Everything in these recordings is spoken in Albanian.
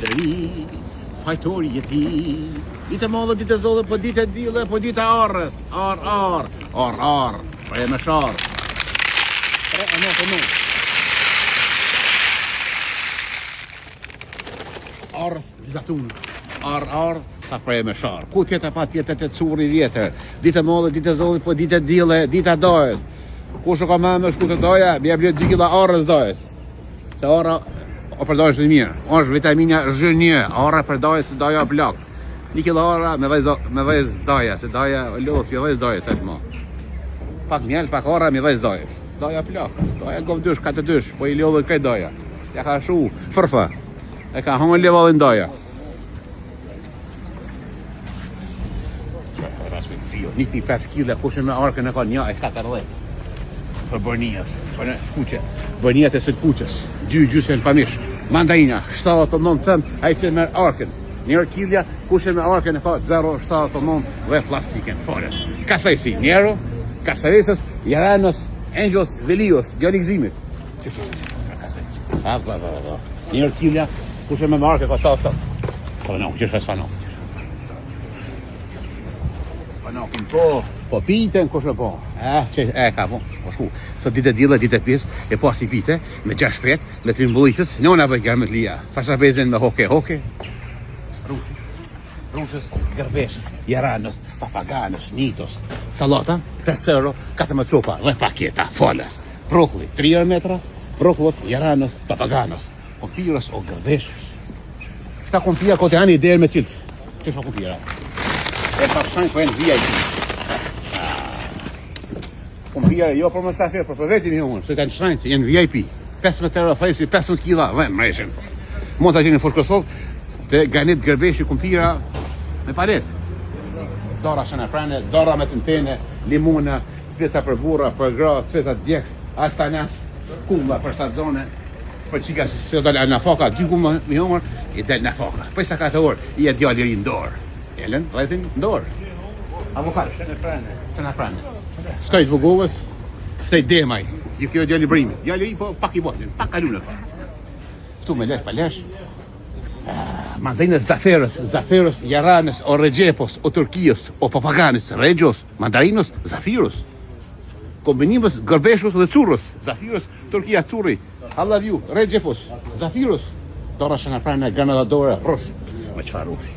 sëri, fajtori e ti. Ditë madhe, ditë zodhe, po ditë dille, po ditë arës. Ar. Pre me sharë. Pre e në. Arës vizatunës. Ar, ta pre me sharë. Ku tjetë pa tjetë të curi vjetër. Ditë madhe, ditë zodhe, po ditë dille, ditë dojës. Ku shë ka me shku të doja, bja blet 2 kila arës dojës. Se ara o përdojës të mirë. Është vitamina G1, ara përdojës të doja blok. 1 kilo ara me vez doja, se doja lodhë për vez dojës e të ma. Pak mjell, pak ara me vez dojës. Doja plak, doja gov dysh, 4 dysh, po i lodhën kaj doja. Ja ka shu fërfa, e ka hongën levallin doja. 1.5 kila, kushën me arkën e ka 1.40. Për bërnijës, për kuqe. Bërnijat e së kuqës, 2 gjysë e në pamish. Mandarina, 79 cent, a i që me arkën. Njërë kilja, kushe me arkën e ka 0,79 dhe plastiken, fores. Kasajsi, njero, kasajsës, Jaranos, Angels, Velios, gjoni gzimit. Kasajsi. Njërë kilja, kushe me arkën e ka 7 cent. Po no, që shfes fano. Po piten kushe po. Ka po. Po shku. Sot ditë dilla, ditë pjesë, e po asi pite, me 6 shpet, me 3 mbullitës, njona bëj garmet lija. Fasa bezin me hoke. Rushës, gërbeshës, Jaranos, papaganës, nitos, salata, 5 euro, 14 copa, dhe paketa, folas, brokoli, 3 metra, brokolos, Jaranos, papaganës, kompirës o gërbeshës. Shka kompira kote ani i derë me qilës. Që shka kompira? E papshajnë për e në VIP. Kompira jo për më stafirë, për vetin një unë, se të në shrajnë që jenë VIP. 15 euro fajsi, 15 kila, dhe mreshen. Mund të gjenë në Fushkosov, të ganit gërbeshi kompira me palet. Dora shanafrane, dora me tëntene, limuna, speca për burra, për gra, speca djeks, astanas, kumba për stazone, për qika se dalë në foka, 2 kumba me humër, i del në foka. Për sa 4 orë, i e djali ri në dorë. Elen, rajtin, në dorë. Avokat, shanafrane. Shtojt vëgovës, shtojt demaj, ju kjo djali brimi. Djali ri po pak i bojnë, pak kalune pa. Ftu me lesh pa lesh. Mandarinët Zaferos, Jaranës, o Regjepos, o Turkijos, o Papaganës, Regjos, Mandarinos, Zafiros. Kombinimës Gërbeshos dhe Curros, Zafiros, Turkija, Curri, I love you, Regjepos, Zafiros. Dora shanafrane, granadadore, rosh. Me qëfa rosh?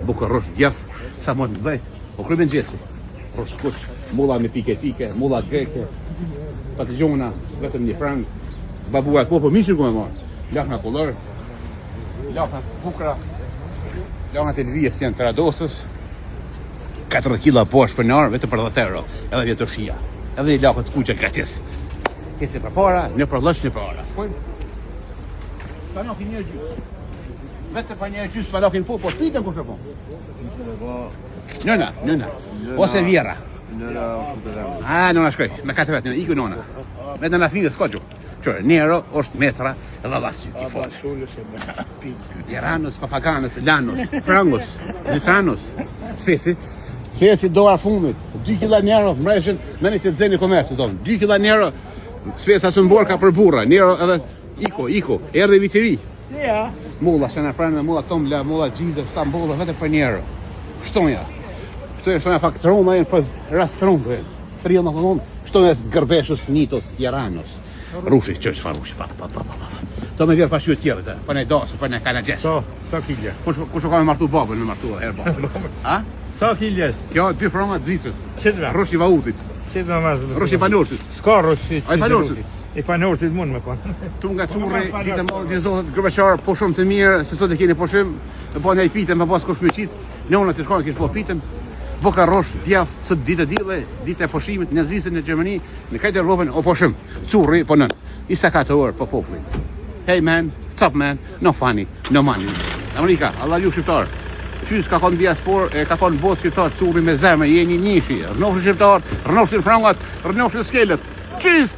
Buka rosh, djaf, sa më të dhejt, o kryben gjesi. Rosh kush, mulla me pike, mulla greke, patigjona, vetëm 1 frank. Babua po mishin ku me marë. Lakna kolor, lakna bukra, lakna të lëvijës janë të radosës, 4 kila poshtë për nërë, vetë për 10 euro, edhe vjetërshia, edhe i lakët kuqe gratis. Kesi për para, në për lësh, në për ara. Shkojmë? Pa lakin një gjysë. Vetë pa një gjysë, pa lakin po shpitën ku shëpon. Nëna, ose vjera. Nëna shkoj, me 4 vetë, iku nëna. Vetë në fide s'ka gjuhë. Qërë, njero është metra edhe vasty i folë. Jaranos, Papaganës, Lanos, Frangos, Zisranos, Spesi dora fundit, 2 kila njero, mreshen, me një të dzeni komerci, 2 kila njero, spesa së mborka për burra, njero edhe iko, erdhe vitiri. Mulla, shanafrane, mulla tomla, mulla gjizër, sambolla, vete për njero. Shtonja pak trona, jenë për rast tronë, 3 në konon, shtonja Gërbeshës, Nitos, Jaranos. Rushi, që që fa rushi, pa. To me vjerë pashu e tjere të, për ne dasë, për ne kana gjesë. Sa kilje? Kusho ka me martu babën, me martu herë babën. A? Sa kilje? Kjo, 2 froma të zvicës. Qëtëve? Rushi Vautit. Qëtëve mazë? Rushi Panorsit. Ska rushi. A i Panorsit? I Panorsit mund me konë. Tu nga curri, ditë më të zohet gërbeqarë, po shumë të mirë, se sot e keni po shumë, e po një i pitën, me pas kush me qitë, njona të shkojnë, kish po pitën, Boka rosh, djath, sot ditë dile, ditë e poshimit, në Zvicër, në Gjermani, në kajtë Europën, o poshim, curri, po nën, 24 orë, po populli. Hey man, what's up man, no funny, no money. Amerika, Allah ju shqiptar, qys ka konë diaspor, ka konë botë shqiptar, curri me zemë, jeni njëshi, rënofshin shqiptar, rënofshin frangat, rënofshin skelet, qys!